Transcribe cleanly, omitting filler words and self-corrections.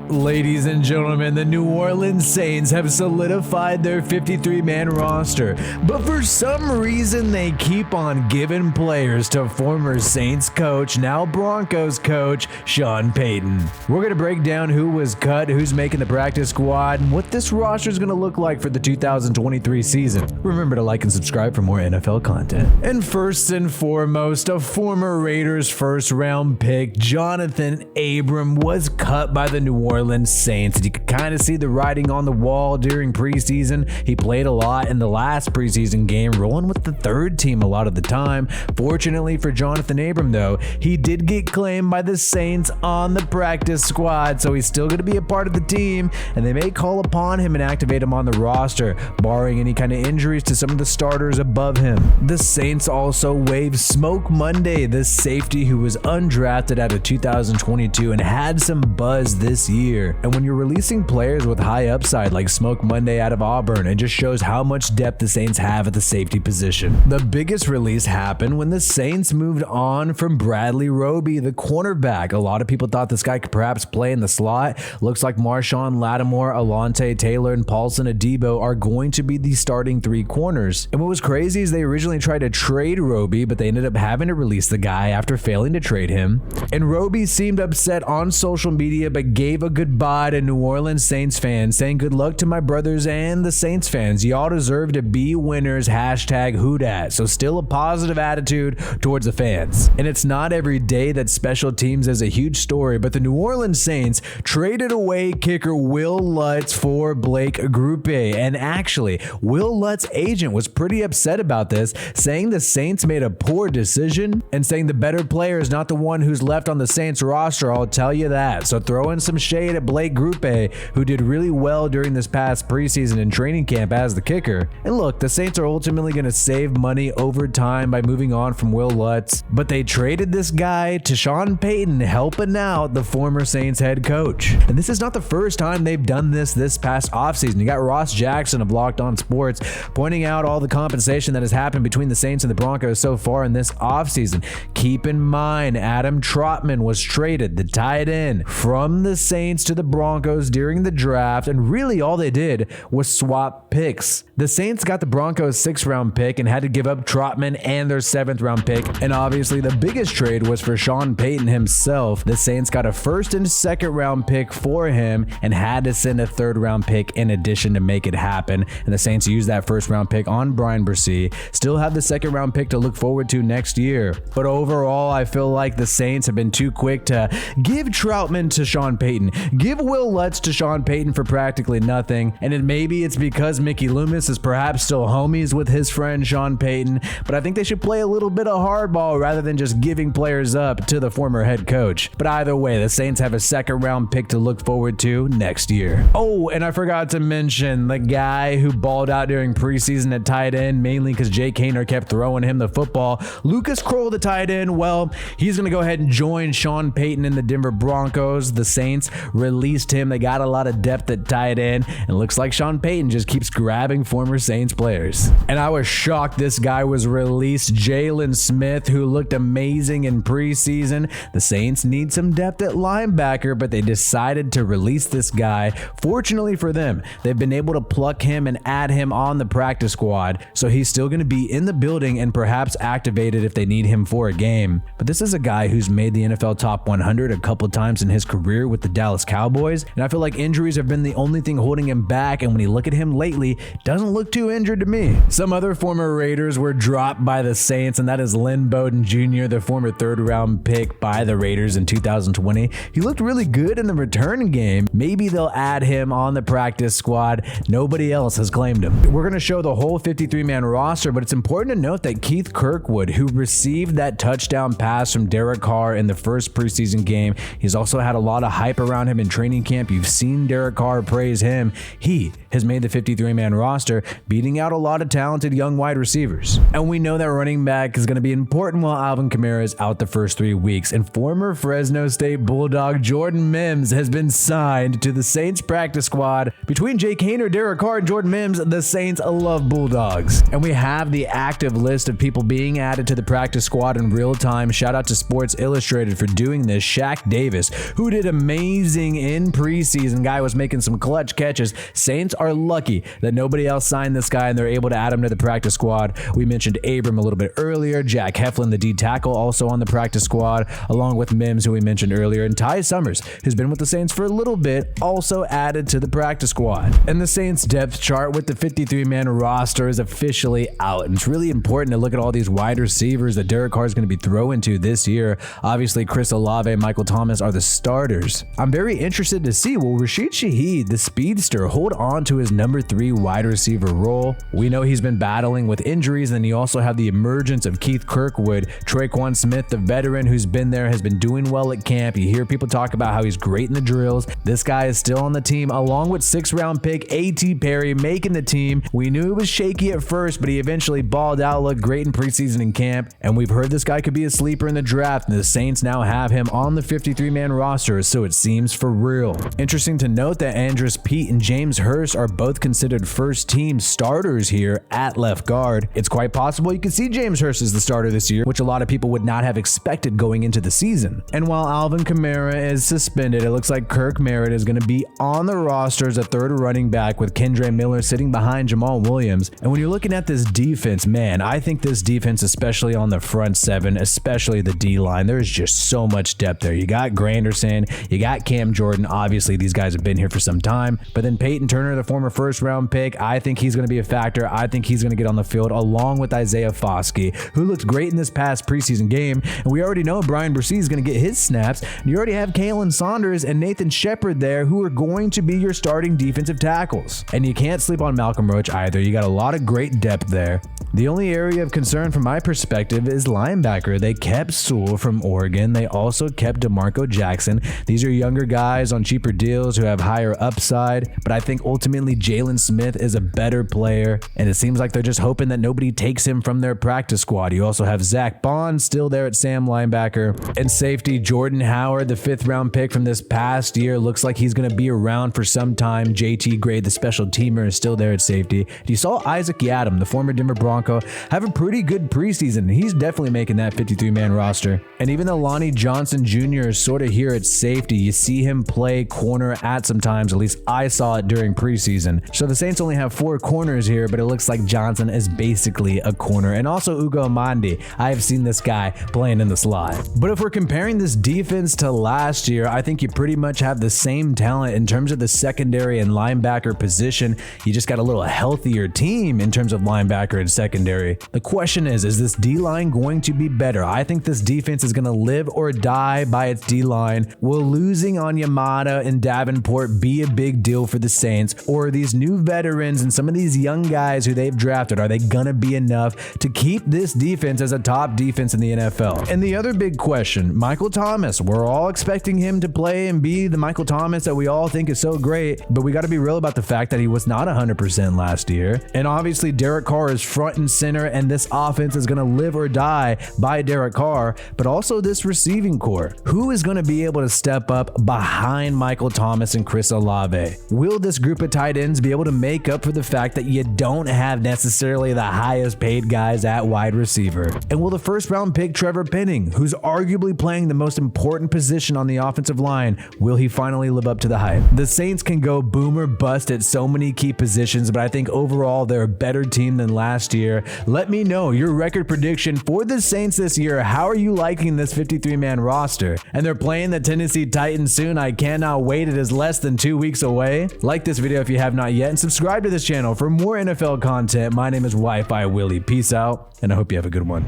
Ladies and gentlemen, the New Orleans Saints have solidified their 53-man roster, but for some reason they keep on giving players to former Saints coach, now Broncos coach, Sean Payton. We're going to break down who was cut, who's making the practice squad, and what this roster is going to look like for the 2023 season. Remember to like and subscribe for more NFL content. And first and foremost, a former Raiders first-round pick, Jonathan Abram, was cut by the New Orleans Saints. You could kind of see the writing on the wall during preseason. He played a lot in the last preseason game, rolling with the third team a lot of the time. Fortunately for Jonathan Abram, though, he did get claimed by the Saints on the practice squad, so he's still going to be a part of the team, and they may call upon him and activate him on the roster, barring any kind of injuries to some of the starters above him. The Saints also waived Smoke Monday, the safety who was undrafted out of 2022 and had some buzz this year. And when you're releasing players with high upside like Smoke Monday out of Auburn, it just shows how much depth the Saints have at the safety position. The biggest release happened when the Saints moved on from Bradley Roby, the cornerback. A lot of people thought this guy could perhaps play in the slot. Looks like Marshawn Lattimore, Alontae Taylor, and Paulson Adebo are going to be the starting three corners. And what was crazy is they originally tried to trade Roby, but they ended up having to release the guy after failing to trade him. And Roby seemed upset on social media, but gave a goodbye to New Orleans Saints fans, saying good luck to my brothers and the Saints fans. Y'all deserve to be winners, #who dat. So still a positive attitude towards the fans. And it's not every day that special teams is a huge story, but the New Orleans Saints traded away kicker Will Lutz for Blake Grupe. And actually, Will Lutz's agent was pretty upset about this, saying the Saints made a poor decision and saying the better player is not the one who's left on the Saints roster, I'll tell you that. So throwing some shade at Blake Grupe, who did really well during this past preseason and training camp as the kicker. And look, the Saints are ultimately going to save money over time by moving on from Will Lutz, but they traded this guy to Sean Payton, helping out the former Saints head coach. And this is not the first time they've done this past offseason. You got Ross Jackson of Locked On Sports pointing out all the compensation that has happened between the Saints and the Broncos so far in this offseason. Keep in mind, Adam Trotman was traded, the tight end, from the Saints to the Broncos during the draft, and really all they did was swap picks. The Saints got the Broncos' 6th-round pick and had to give up Trotman and their 7th-round pick, and obviously the biggest trade was for Sean Payton himself. The Saints got a 1st and 2nd-round pick for him and had to send a 3rd-round pick in addition to make it happen, and the Saints used that 1st-round pick on Brian Bresee. Still have the 2nd-round pick to look forward to next year, but overall I feel like the Saints have been too quick to give Troutman to Sean Payton, give Will Lutz to Sean Payton for practically nothing, and then maybe it's because Mickey Loomis is perhaps still homies with his friend Sean Payton, but I think they should play a little bit of hardball rather than just giving players up to the former head coach. But either way, the Saints have a 2nd-round pick to look forward to next year. Oh, and I forgot to mention the guy who balled out during preseason at tight end, mainly because Jake Haener kept throwing him the football. Lucas Kroll, the tight end, well, he's going to go ahead and join Sean Payton in the Denver Broncos. The Saints released him. They got a lot of depth at tight end, and it looks like Sean Payton just keeps grabbing former Saints players. And I was shocked this guy was released, Jalen Smith, who looked amazing in preseason. The Saints need some depth at linebacker, but they decided to release this guy. Fortunately for them, they've been able to pluck him and add him on the practice squad, so he's still going to be in the building and perhaps activated if they need him for a game. But this is a guy who's made the NFL Top 100 a couple times in his career with the Dallas Cowboys, and I feel like injuries have been the only thing holding him back, and when you look at him lately, doesn't look too injured to me. Some other former Raiders were dropped by the Saints, and that is Lynn Bowden Jr., the former 3rd-round pick by the Raiders in 2020. He looked really good in the return game. Maybe they'll add him on the practice squad. Nobody else has claimed him. We're going to show the whole 53-man roster, but it's important to note that Keith Kirkwood, who received that touchdown pass from Derek Carr in the first preseason game, he's also had a lot of hype around him in training camp. You've seen Derek Carr praise him. He has made the 53-man roster, beating out a lot of talented young wide receivers. And we know that running back is going to be important while Alvin Kamara is out the first 3 weeks. And former Fresno State Bulldog Jordan Mims has been signed to the Saints practice squad. Between Jake Haener, Derek Carr, and Jordan Mims, the Saints love Bulldogs. And we have the active list of people being added to the practice squad in real time. Shout out to Sports Illustrated for doing this. Shaq Davis, who did amazing amazing in preseason. Guy was making some clutch catches. Saints are lucky that nobody else signed this guy and they're able to add him to the practice squad. We mentioned Abram a little bit earlier. Jack Heflin, the D tackle, also on the practice squad, along with Mims, who we mentioned earlier, and Ty Summers, who's been with the Saints for a little bit, also added to the practice squad. And the Saints depth chart with the 53-man roster is officially out. And it's really important to look at all these wide receivers that Derek Carr is going to be throwing to this year. Obviously, Chris Olave and Michael Thomas are the starters. I'm very interested to see, will Rashid Shaheed, the speedster, hold on to his number 3 wide receiver role? We know he's been battling with injuries, and you also have the emergence of Keith Kirkwood. Traquan Smith, the veteran who's been there, has been doing well at camp. You hear people talk about how he's great in the drills. This guy is still on the team, along with 6th-round pick A.T. Perry making the team. We knew it was shaky at first, but he eventually balled out, looked great in preseason and camp, and we've heard this guy could be a sleeper in the draft, and the Saints now have him on the 53-man roster, so it seems for real. Interesting to note that Andrus Peat and James Hurst are both considered first-team starters here at left guard. It's quite possible you could see James Hurst as the starter this year, which a lot of people would not have expected going into the season. And while Alvin Kamara is suspended, it looks like Kirk Merritt is going to be on the roster as a third running back, with Kendre Miller sitting behind Jamal Williams. And when you're looking at this defense, man, I think this defense, especially on the front 7, especially the D-line, there's just so much depth there. You got Granderson, you got Cam Jordan. Obviously, these guys have been here for some time. But then Peyton Turner, the former first-round pick, I think he's going to be a factor. I think he's going to get on the field along with Isaiah Foskey, who looked great in this past preseason game. And we already know Brian Bresee is going to get his snaps. And you already have Kalen Saunders and Nathan Shepard there, who are going to be your starting defensive tackles. And you can't sleep on Malcolm Roach either. You got a lot of great depth there. The only area of concern from my perspective is linebacker. They kept Sewell from Oregon. They also kept DeMarco Jackson. These are younger guys on cheaper deals who have higher upside, but I think ultimately Jalen Smith is a better player, and it seems like they're just hoping that nobody takes him from their practice squad. You also have Zach Bond still there at Sam linebacker, and safety Jordan Howard, the 5th-round pick from this past year, looks like he's going to be around for some time. JT Gray, the special teamer, is still there at safety. You saw Isaac Yiadom, the former Denver Bronco, have a pretty good preseason. He's definitely making that 53-man roster. And even though Lonnie Johnson Jr. is sort of here at safety, you see him play corner at some times. At least I saw it during preseason. So the Saints only have 4 corners here, but it looks like Johnson is basically a corner. And also Ugo Amandi. I have seen this guy playing in the slot. But if we're comparing this defense to last year, I think you pretty much have the same talent in terms of the secondary and linebacker position. You just got a little healthier team in terms of linebacker and secondary. The question is this D-line going to be better? I think this defense is going to live or die by its D-line. Will losing on Yamada and Davenport be a big deal for the Saints? Or are these new veterans and some of these young guys who they've drafted, are they going to be enough to keep this defense as a top defense in the NFL? And the other big question, Michael Thomas. We're all expecting him to play and be the Michael Thomas that we all think is so great, but we got to be real about the fact that he was not 100% last year. And obviously Derek Carr is front and center, and this offense is going to live or die by Derek Carr, but also this receiving core. Who is going to be able to step up behind Michael Thomas and Chris Olave? Will this group of tight ends be able to make up for the fact that you don't have necessarily the highest paid guys at wide receiver? And will the 1st-round pick Trevor Penning, who's arguably playing the most important position on the offensive line, will he finally live up to the hype? The Saints can go boom or bust at so many key positions, but I think overall they're a better team than last year. Let me know your record prediction for the Saints this year. How are you liking this 53-man roster? And they're playing the Tennessee Titans soon. I cannot wait. It is less than 2 weeks away. Like this video if you have not yet, and subscribe to this channel for more NFL content. My name is WiFiWillie. Peace out, and I hope you have a good one.